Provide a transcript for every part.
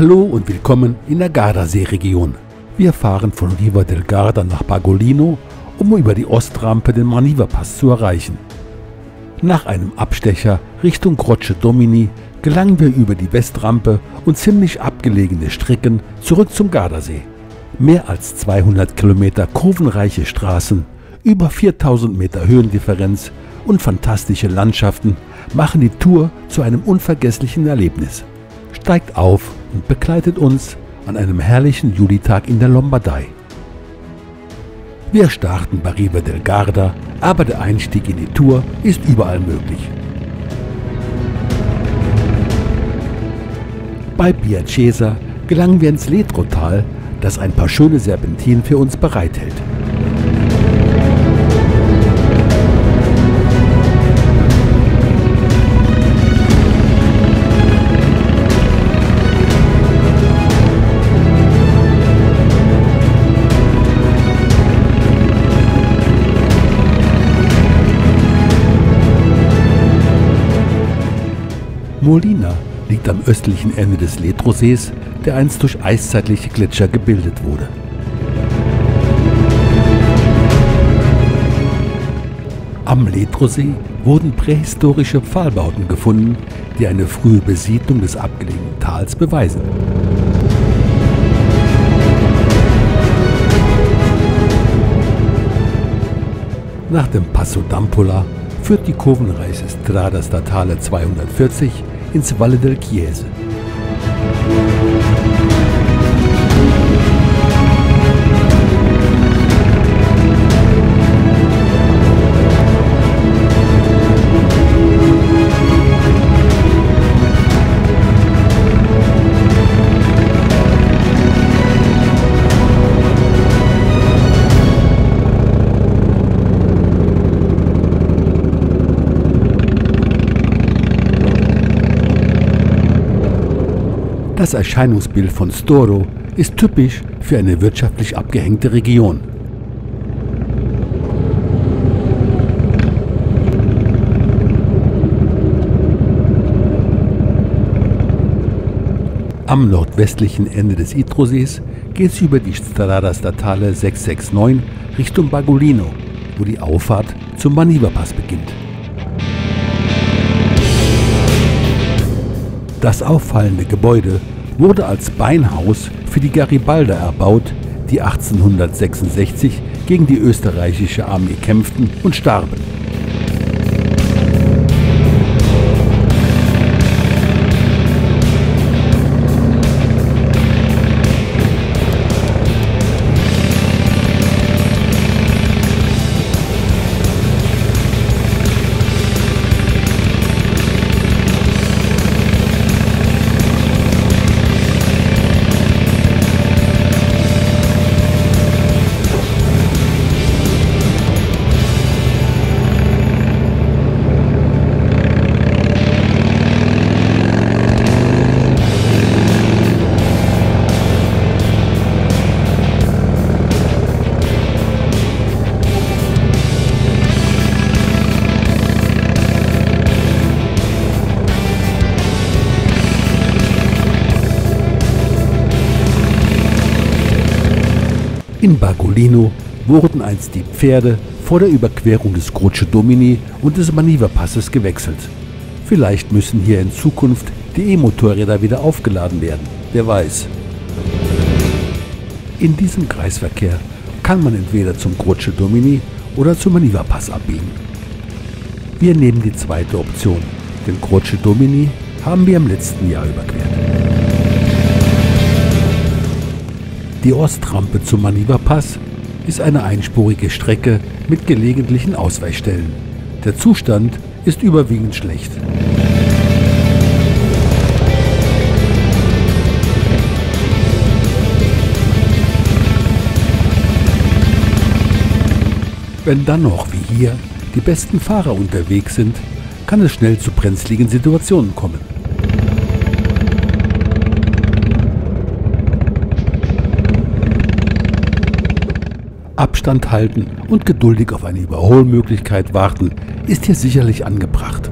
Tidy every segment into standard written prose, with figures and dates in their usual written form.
Hallo und willkommen in der Gardasee-Region. Wir fahren von Riva del Garda nach Bagolino, um über die Ostrampe den Maniva-Pass zu erreichen. Nach einem Abstecher Richtung Croce Domini gelangen wir über die Westrampe und ziemlich abgelegene Strecken zurück zum Gardasee. Mehr als 200 Kilometer kurvenreiche Straßen, über 4000 Meter Höhendifferenz und fantastische Landschaften machen die Tour zu einem unvergesslichen Erlebnis. Steigt auf und begleitet uns an einem herrlichen Julitag in der Lombardei. Wir starten bei Riva del Garda, aber der Einstieg in die Tour ist überall möglich. Bei Piacenza gelangen wir ins Ledro-Tal, das ein paar schöne Serpentinen für uns bereithält. Molina liegt am östlichen Ende des Ledro-Sees, der einst durch eiszeitliche Gletscher gebildet wurde. Am Ledro-See wurden prähistorische Pfahlbauten gefunden, die eine frühe Besiedlung des abgelegenen Tals beweisen. Nach dem Passo d'Ampola führt die kurvenreiche Strada Statale 240 ins Valle del Chiese. Das Erscheinungsbild von Storo ist typisch für eine wirtschaftlich abgehängte Region. Am nordwestlichen Ende des Idrosees geht es über die Strada Statale 669 Richtung Bagolino, wo die Auffahrt zum Maniva-Pass beginnt. Das auffallende Gebäude wurde als Beinhaus für die Garibalder erbaut, die 1866 gegen die österreichische Armee kämpften und starben. In Bagolino wurden einst die Pferde vor der Überquerung des Croce Domini und des Maniva-Passes gewechselt. Vielleicht müssen hier in Zukunft die E-Motorräder wieder aufgeladen werden, wer weiß. In diesem Kreisverkehr kann man entweder zum Croce Domini oder zum Maniva-Pass abbiegen. Wir nehmen die zweite Option, den Croce Domini haben wir im letzten Jahr überquert. Die Ostrampe zum Maniva-Pass ist eine einspurige Strecke mit gelegentlichen Ausweichstellen. Der Zustand ist überwiegend schlecht. Wenn dann noch, wie hier, die besten Fahrer unterwegs sind, kann es schnell zu brenzligen Situationen kommen. Abstand halten und geduldig auf eine Überholmöglichkeit warten, ist hier sicherlich angebracht.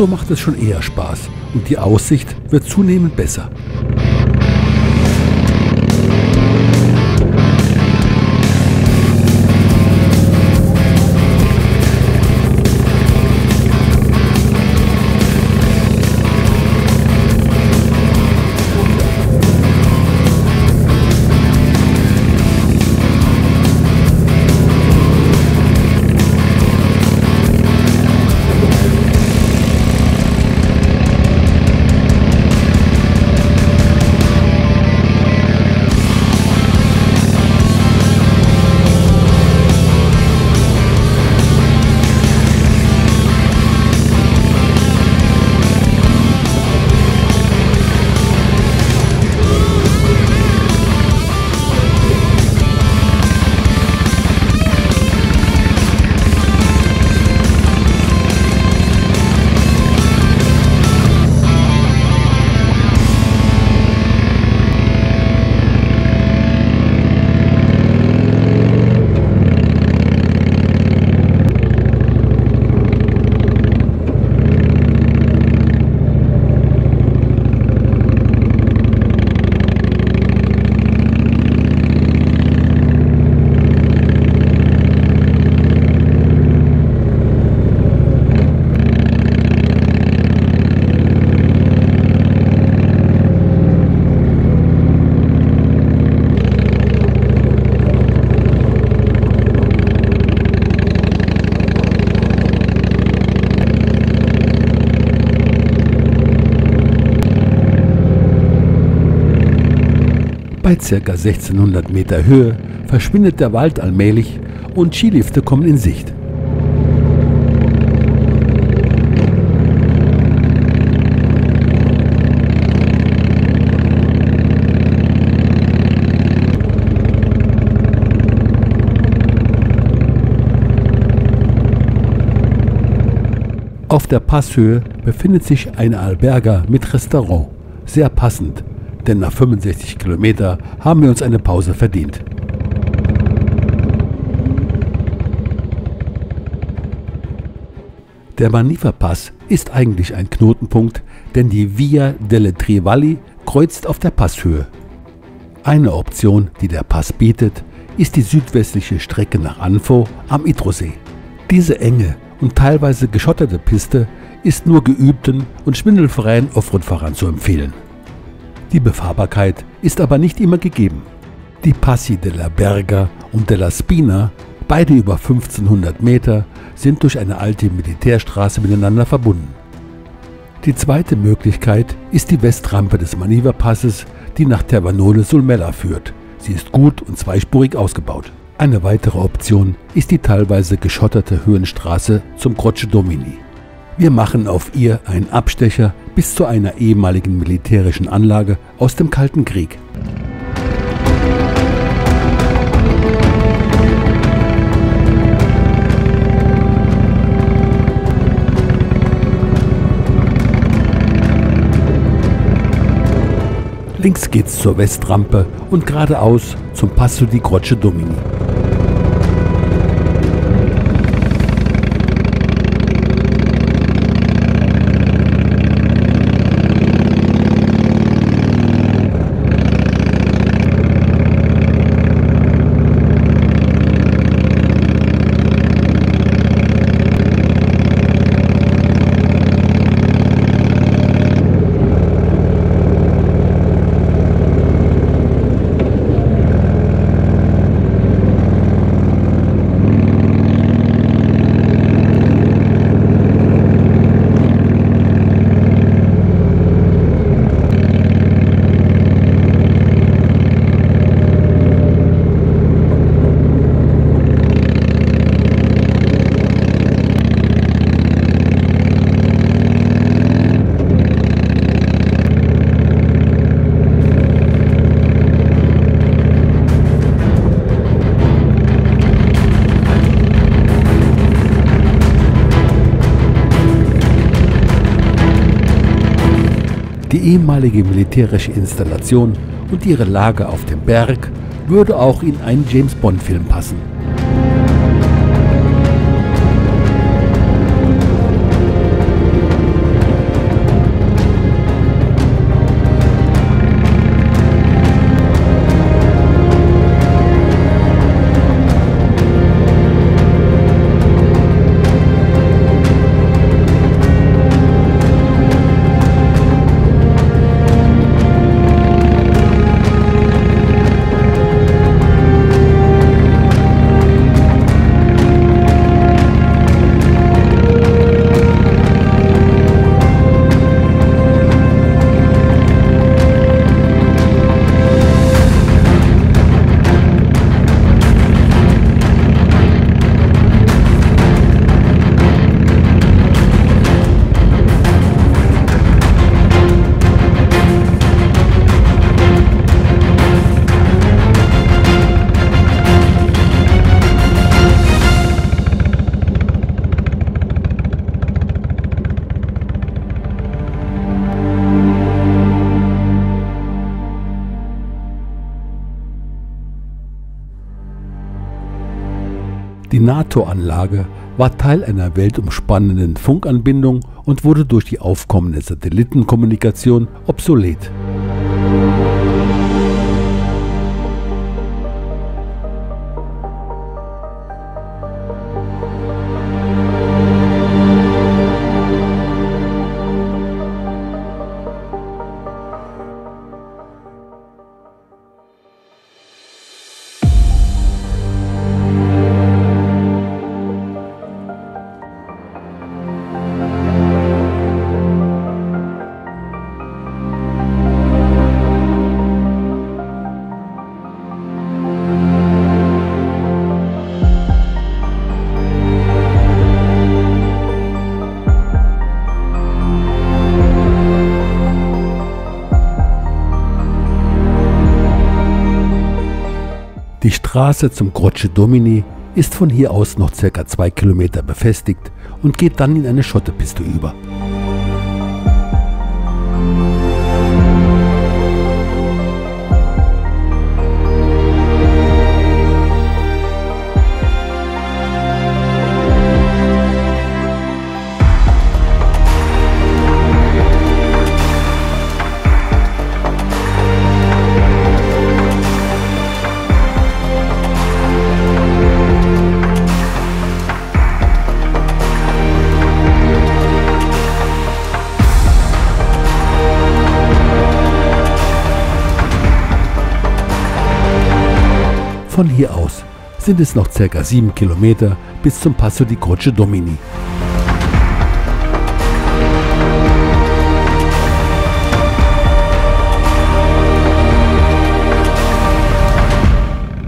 So macht es schon eher Spaß und die Aussicht wird zunehmend besser. Bei ca. 1600 Meter Höhe verschwindet der Wald allmählich und Skilifte kommen in Sicht. Auf der Passhöhe befindet sich eine Alberga mit Restaurant, sehr passend, denn nach 65 Kilometer haben wir uns eine Pause verdient. Der Maniva-Pass ist eigentlich ein Knotenpunkt, denn die Via delle Tre Valli kreuzt auf der Passhöhe. Eine Option, die der Pass bietet, ist die südwestliche Strecke nach Anfo am Idrosee. Diese enge und teilweise geschotterte Piste ist nur geübten und schwindelfreien Offroad-Fahrern zu empfehlen. Die Befahrbarkeit ist aber nicht immer gegeben. Die Passi della Berga und della Spina, beide über 1500 Meter, sind durch eine alte Militärstraße miteinander verbunden. Die zweite Möglichkeit ist die Westrampe des Maniva-Passes, die nach Tervanole sul Mella führt. Sie ist gut und zweispurig ausgebaut. Eine weitere Option ist die teilweise geschotterte Höhenstraße zum Croce Domini. Wir machen auf ihr einen Abstecher bis zu einer ehemaligen militärischen Anlage aus dem Kalten Krieg. Links geht's zur Westrampe und geradeaus zum Passo di Croce Domini. Die ehemalige militärische Installation und ihre Lage auf dem Berg würde auch in einen James-Bond-Film passen. Die NATO-Anlage war Teil einer weltumspannenden Funkanbindung und wurde durch die aufkommende Satellitenkommunikation obsolet. Die Straße zum Croce Domini ist von hier aus noch ca. 2 Kilometer befestigt und geht dann in eine Schotterpiste über. Von hier aus sind es noch ca. 7 Kilometer bis zum Passo di Croce Domini.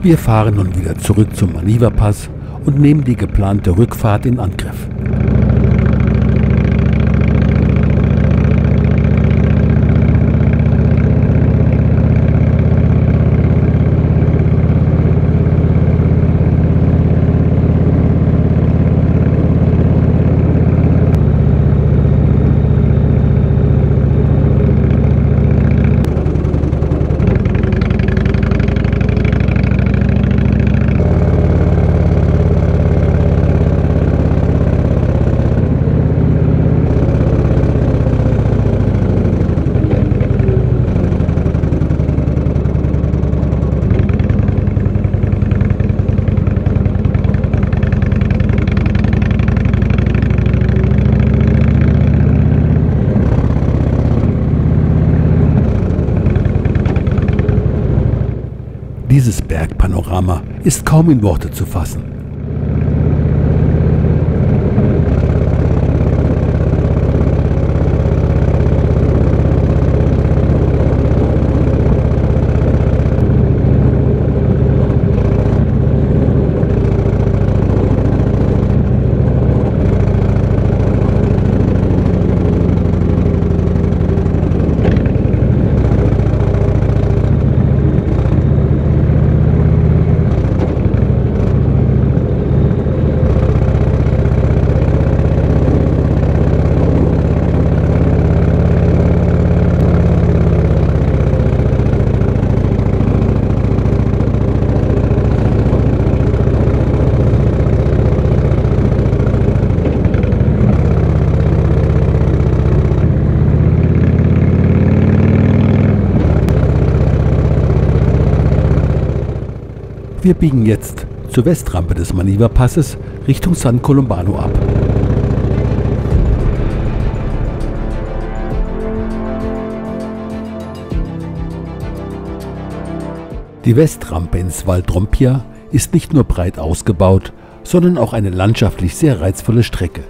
Wir fahren nun wieder zurück zum Maniva-Pass und nehmen die geplante Rückfahrt in Angriff. Dieses Bergpanorama ist kaum in Worte zu fassen. Wir biegen jetzt zur Westrampe des Maniva-Passes Richtung San Colombano ab. Die Westrampe ins Val Trompia ist nicht nur breit ausgebaut, sondern auch eine landschaftlich sehr reizvolle Strecke.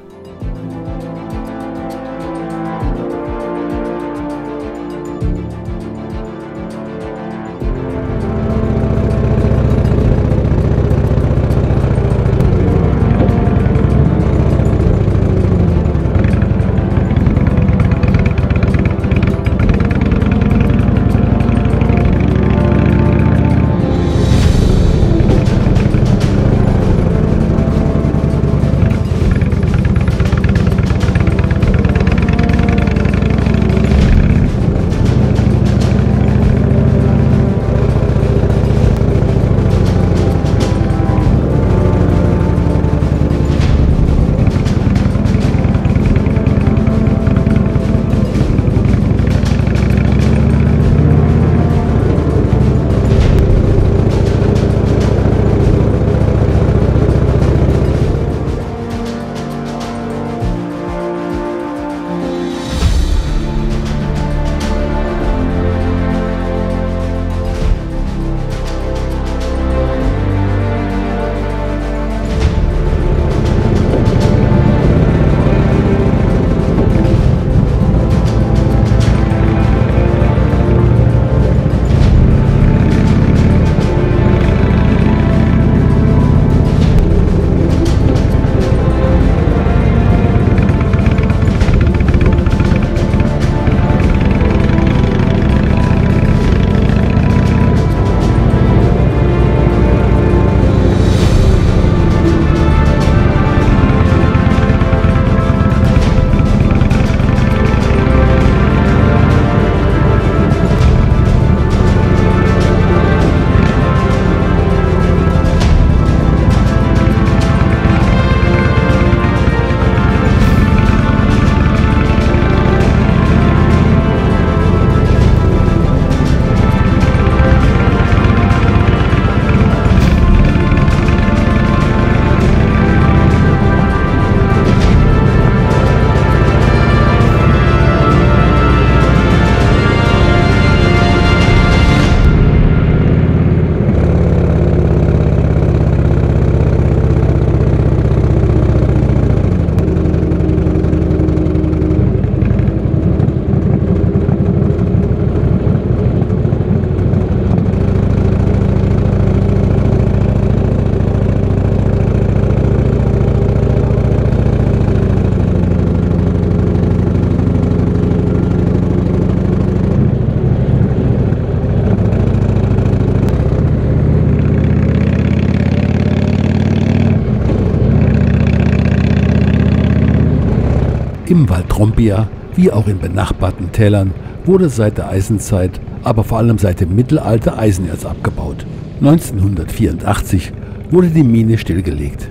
Im Val Trompia, wie auch in benachbarten Tälern, wurde seit der Eisenzeit, aber vor allem seit dem Mittelalter Eisenerz abgebaut. 1984 wurde die Mine stillgelegt.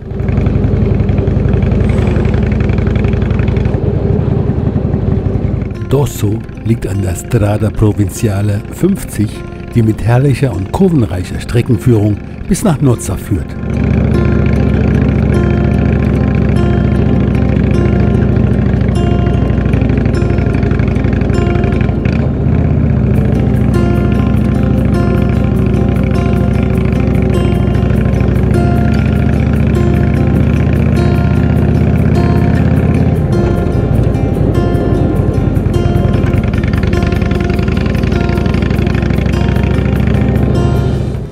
Dosso liegt an der Strada Provinciale 50, die mit herrlicher und kurvenreicher Streckenführung bis nach Nozza führt.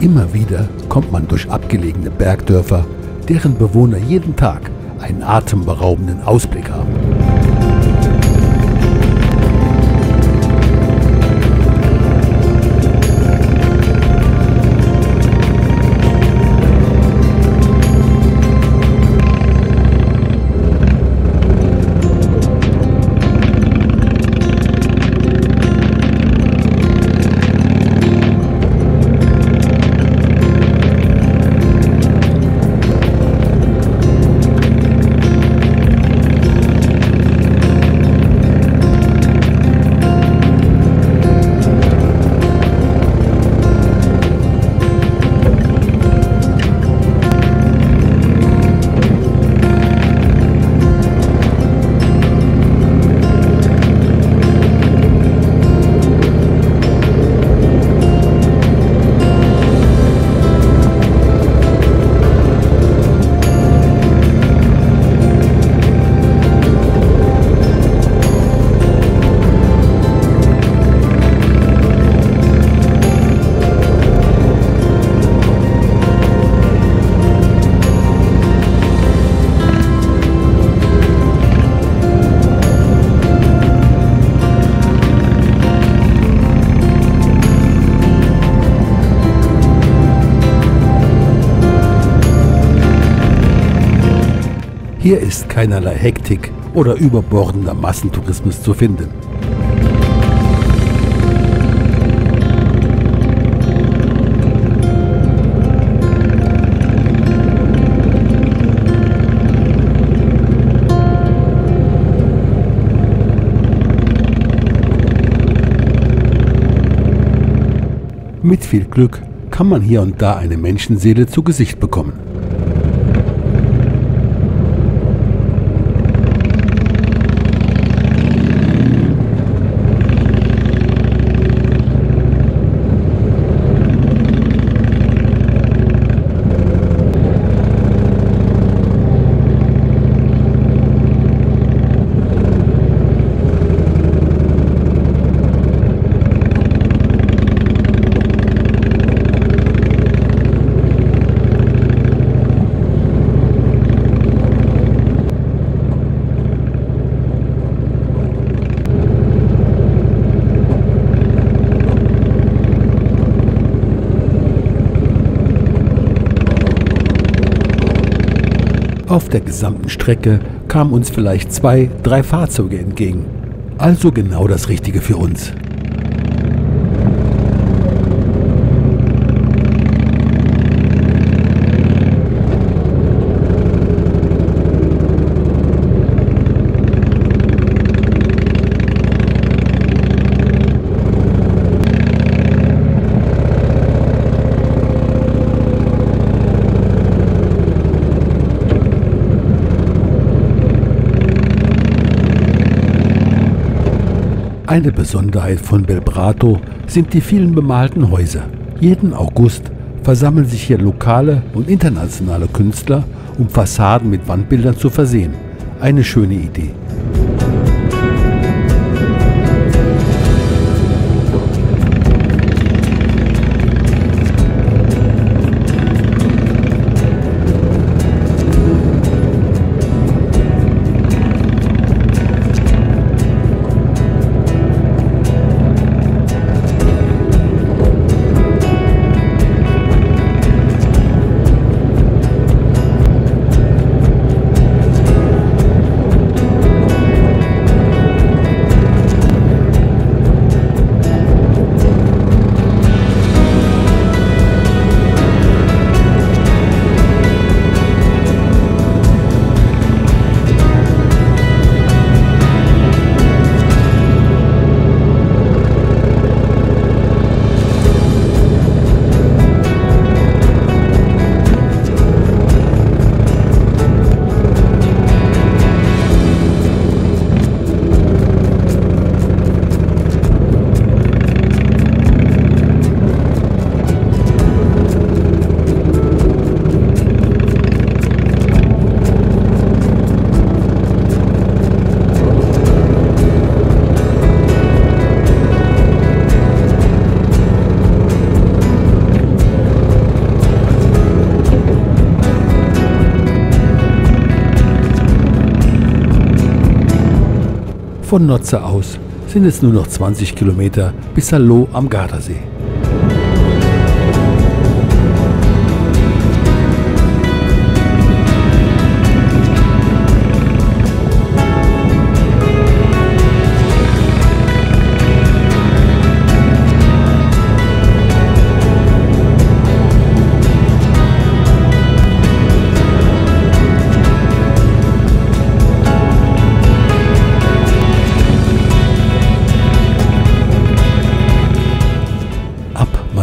Immer wieder kommt man durch abgelegene Bergdörfer, deren Bewohner jeden Tag einen atemberaubenden Ausblick haben. Hier ist keinerlei Hektik oder überbordender Massentourismus zu finden. Mit viel Glück kann man hier und da eine Menschenseele zu Gesicht bekommen. Auf der gesamten Strecke kamen uns vielleicht 2, 3 Fahrzeuge entgegen. Also genau das Richtige für uns. Eine Besonderheit von Belprato sind die vielen bemalten Häuser. Jeden August versammeln sich hier lokale und internationale Künstler, um Fassaden mit Wandbildern zu versehen. Eine schöne Idee. Von Nozze aus sind es nur noch 20 Kilometer bis Salò am Gardasee.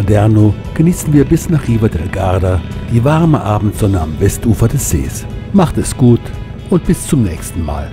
Maderno genießen wir bis nach Riva del Garda die warme Abendsonne am Westufer des Sees. Macht es gut und bis zum nächsten Mal.